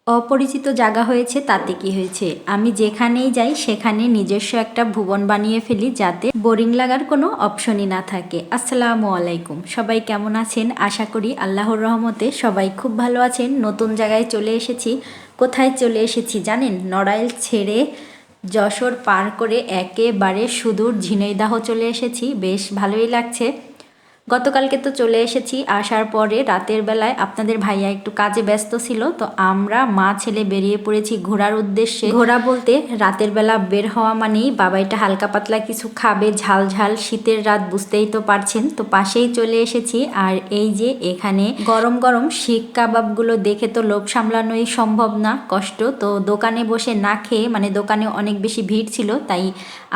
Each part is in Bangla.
অপরিচিত জায়গা হয়েছে তাতে কি হয়েছে, আমি যেখানেই যাই সেখানে নিজস্ব একটা ভুবন বানিয়ে ফেলি যাতে বোরিং লাগার কোনো অপশনই না থাকে। আসসালামু আলাইকুম, সবাই কেমন আছেন? আশা করি আল্লাহর রহমতে সবাই খুব ভালো আছেন। নতুন জায়গায় চলে এসেছি। কোথায় চলে এসেছি জানেন? নড়াইল ছেড়ে যশোর পার করে একেবারে সুদূর ঝিনাইদহ চলে এসেছি। বেশ ভালোই লাগছে। গতকালকে তো চলে এসেছি, আসার পরে রাতের বেলায় আপনাদের ভাইয়া একটু কাজে ব্যস্ত ছিল, তো আমরা মা ছেলে বেরিয়ে পড়েছি ঘোরার উদ্দেশ্যে। ঘোরা বলতে রাতের বেলা বের হওয়া মানেই বাবাইটা হালকা পাতলা কিছু খাবে, ঝাল ঝাল, শীতের রাত বুঝতেই তো পারছেন। তো পাশেই চলে এসেছি, আর এই যে এখানে গরম গরম শিক কাবাবগুলো দেখে তো লোভ সামলানোই সম্ভব না, কষ্ট। তো দোকানে বসে না খেয়ে, মানে দোকানে অনেক বেশি ভিড় ছিল, তাই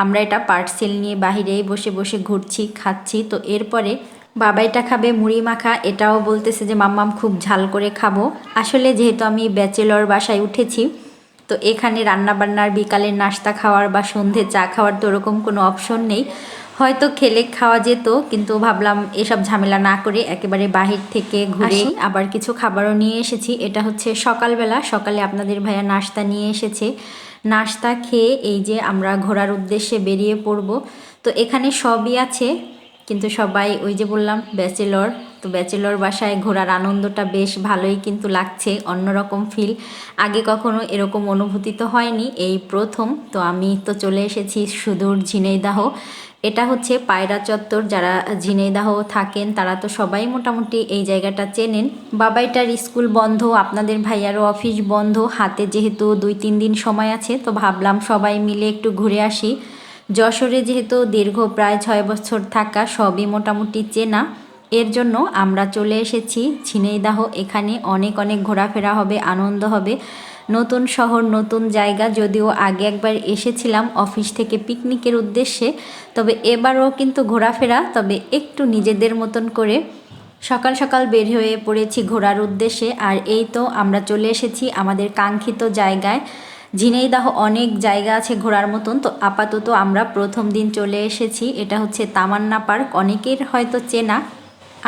আমরা এটা পার্সেল নিয়ে বাহিরেই বসে বসে ঘুরছি, খাচ্ছি। তো এরপরে বাবাইটা খাবে মুড়ি মাখা, এটাও বলতেছে যে মাম্মাম খুব ঝাল করে খাবো। আসলে যেহেতু আমি ব্যাচেলর বাসায় উঠেছি, তো এখানে রান্নাবান্নার, বিকালের নাস্তা খাওয়ার বা সন্ধে চা খাওয়ার তো ওরকম কোনো অপশন নেই। হয়তো খেলে খাওয়া যেত, কিন্তু ভাবলাম এসব ঝামেলা না করে একেবারে বাহির থেকে ঘুরে আবার কিছু খাবারও নিয়ে এসেছি। এটা হচ্ছে সকালবেলা, সকালে আপনাদের ভাইয়া নাস্তা নিয়ে এসেছে। নাস্তা খেয়ে এই যে আমরা ঘোরার উদ্দেশ্যে বেরিয়ে পড়ব। তো এখানে সবই আছে, কিন্তু সবাই ওই যে বললাম ব্যাচেলর, তো ব্যাচেলর বাসায় ঘোরার আনন্দটা বেশ ভালোই কিন্তু লাগছে, অন্যরকম ফিল। আগে কখনো এরকম অনুভূতি তো হয়নি, এই প্রথম। তো আমি তো চলে এসেছি সুদূর ঝিনাইদহ। এটা হচ্ছে পায়রা চত্বর। যারা ঝিনাইদহ থাকেন তারা তো সবাই মোটামুটি এই জায়গাটা চেনেন। বাবাইটার স্কুল বন্ধ, আপনাদের ভাইয়ারও অফিস বন্ধ, হাতে যেহেতু 2-3 দিন সময় আছে, তো ভাবলাম সবাই মিলে একটু ঘুরে আসি। যশোরে যেহেতু দীর্ঘ প্রায় 6 বছর থাকা, সবই মোটামুটি চেনা, এর জন্য আমরা চলে এসেছি ঝিনাইদহ। এখানে অনেক অনেক ঘোরাফেরা হবে, আনন্দ হবে। নতুন শহর, নতুন জায়গা। যদিও আগে একবার এসেছিলাম অফিস থেকে পিকনিকের উদ্দেশ্যে, তবে এবারও কিন্তু ঘোরাফেরা, তবে একটু নিজেদের মতন করে। সকাল সকাল বের হয়ে পড়েছি ঘোরার উদ্দেশ্যে, আর এই তো আমরা চলে এসেছি আমাদের কাঙ্ক্ষিত জায়গায়। ঝিনাইদহ অনেক জায়গা আছে ঘোরার মতন, তো আপাতত আমরা প্রথম দিন চলে এসেছি। এটা হচ্ছে তামান্না পার্ক, অনেকের হয়তো চেনা।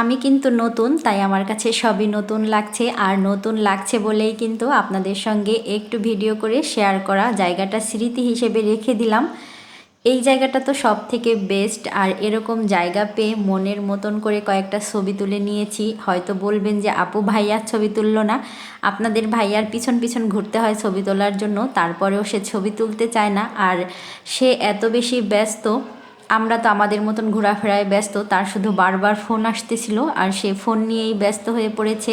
আমি কিন্তু নতুন, তাই আমার কাছে সবই নতুন লাগছে, আর নতুন লাগছে বলেই কিন্তু আপনাদের সঙ্গে একটু ভিডিও করে শেয়ার করা, জায়গাটা স্মৃতি হিসেবে রেখে দিলাম। এই জায়গাটা তো সব থেকে বেস্ট, আর এরকম জায়গা পেয়ে মনের মতন করে কয়েকটা ছবি তুলে নিয়েছি। হয়তো বলবেন যে আপু ভাইয়ার ছবি তুললো না। আপনাদের ভাইয়ার পিছন পিছন ঘুরতে হয় ছবি তোলার জন্য, তারপরেও সে ছবি তুলতে চায় না, আর সে এত বেশি ব্যস্ত। আমরা তো আমাদের মতন ঘোরাফেরায় ব্যস্ত, তার শুধু বারবার ফোন আসতেছিল, আর সে ফোন নিয়েই ব্যস্ত হয়ে পড়েছে।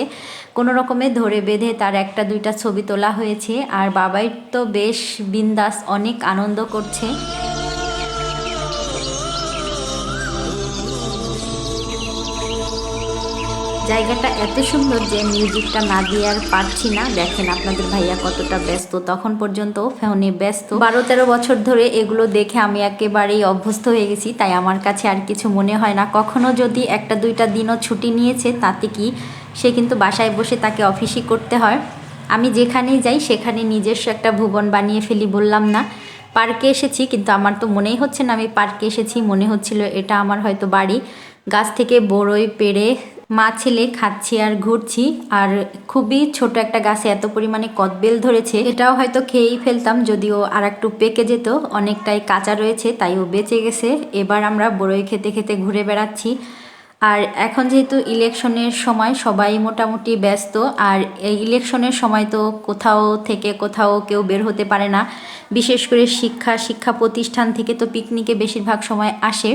কোনো রকমে ধরে বেঁধে তার 1-2টা ছবি তোলা হয়েছে, আর বাবাই তো বেশ বিন্দাস, অনেক আনন্দ করছে। জায়গাটা এত সুন্দর যে মিউজিকটা না দিয়ে আর পারছি না। দেখেন আপনাদের ভাইয়া কতটা ব্যস্ত, তখন পর্যন্ত ফোনে ব্যস্ত। 12-13 বছর ধরে এগুলো দেখে আমি একেবারেই অভ্যস্ত হয়ে গেছি, তাই আমার কাছে আর কিছু মনে হয় না। কখনো যদি 1-2টা দিনও ছুটি নিয়েছে তাতে কি, সে কিন্তু বাসায় বসে তাকে অফিসই করতে হয়। আমি যেখানেই যাই সেখানে নিজস্ব একটা ভুবন বানিয়ে ফেলি, বললাম না। পার্কে এসেছি, কিন্তু আমার তো মনেই হচ্ছে না আমি পার্কে এসেছি, মনে হচ্ছিল এটা আমার হয়তো বাড়ি। গাছ থেকে বড়ই পেড়ে মা ছেলে খাচ্ছি আর ঘুরছি, আর খুবই ছোট একটা গাছে এত পরিমাণে কদবেল ধরেছে, এটাও হয়তো খেয়েই ফেলতাম, যদিও আর একটু পেকে যেত, অনেকটাই কাঁচা রয়েছে, তাই ও বেঁচে গেছে। এবার আমরা বড়ই খেতে খেতে ঘুরে বেড়াচ্ছি। আর এখন যেহেতু ইলেকশনের সময়, সবাই মোটামুটি ব্যস্ত, আর এই ইলেকশনের সময় তো কোথাও থেকে কোথাও কেউ বের হতে পারে না। বিশেষ করে শিক্ষা প্রতিষ্ঠান থেকে তো পিকনিকে বেশিরভাগ সময় আসে,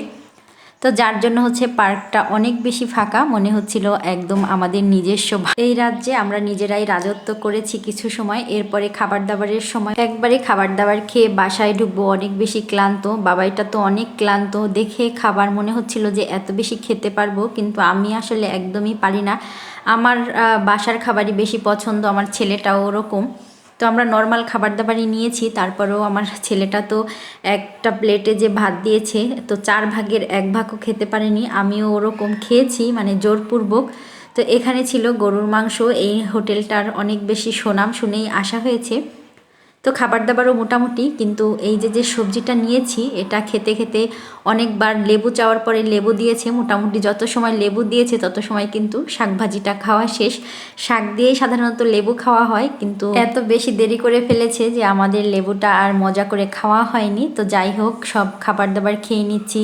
তো যার জন্য হচ্ছে পার্কটা অনেক বেশি ফাঁকা, মনে হচ্ছিল একদম আমাদের নিজস্ব। এই রাজ্যে আমরা নিজেরাই রাজত্ব করেছি কিছু সময়। এরপরে খাবার দাবারের সময় একবারে খাবার দাবার খেয়ে বাসায় ঢুকবো, অনেক বেশি ক্লান্ত। বাবাইটা তো অনেক ক্লান্ত, দেখে খাবার মনে হচ্ছিল যে এত বেশি খেতে পারবো, কিন্তু আমি আসলে একদমই পারি না। আমার বাসার খাবারই বেশি পছন্দ, আমার ছেলেটাও ওরকম। তো আমরা নর্মাল খাবার দাবারই নিয়েছি, তারপরেও আমার ছেলেটা তো একটা প্লেটে যে ভাত দিয়েছে, তো 4 ভাগের 1 ভাগও খেতে পারেনি। আমিও ওরকম খেয়েছি, মানে জোরপূর্বক। তো এখানে ছিল গরুর মাংস, এই হোটেলটার অনেক বেশি সুনাম শুনেই আসা হয়েছে। তো খাবার দাবারও মোটামুটি, কিন্তু এই যে সবজিটা নিয়েছি এটা খেতে খেতে অনেকবার লেবু চাওয়ার পরে লেবু দিয়েছে, মোটামুটি যত সময় লেবু দিয়েছে তত সময় কিন্তু শাকভাজিটা খাওয়া শেষ। শাক দিয়েই সাধারণত লেবু খাওয়া হয়, কিন্তু এত বেশি দেরি করে ফেলেছে যে আমাদের লেবুটা আর মজা করে খাওয়া হয়নি। তো যাই হোক, সব খাবার দাবার খেয়ে নিচ্ছি।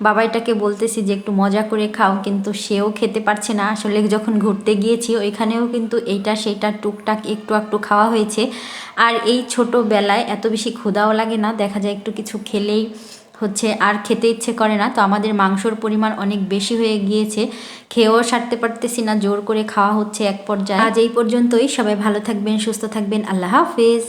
বাবাইটাকে বলতেছি যে একটু মজা করে খাও, কিন্তু সেও খেতে পারছে না। আসলে যখন ঘুরতে গিয়েছি ওইখানেও কিন্তু এইটা সেইটা টুকটাক একটু একটু খাওয়া হয়েছে। আর এই ছোটোবেলায় এত বেশি ক্ষুধাও লাগে না, দেখা যায় একটু কিছু খেলেই আর খেতে ইচ্ছে করে না। তো আমাদের মাংসর পরিমাণ অনেক বেশি হয়ে গিয়েছে, খেয়েও সারতে পারতেছি না, জোর করে খাওয়া হচ্ছে এক পর্যায়ে। আজ এই পর্যন্তই, সবাই ভালো থাকবেন, সুস্থ থাকবেন, আল্লাহ হাফেজ।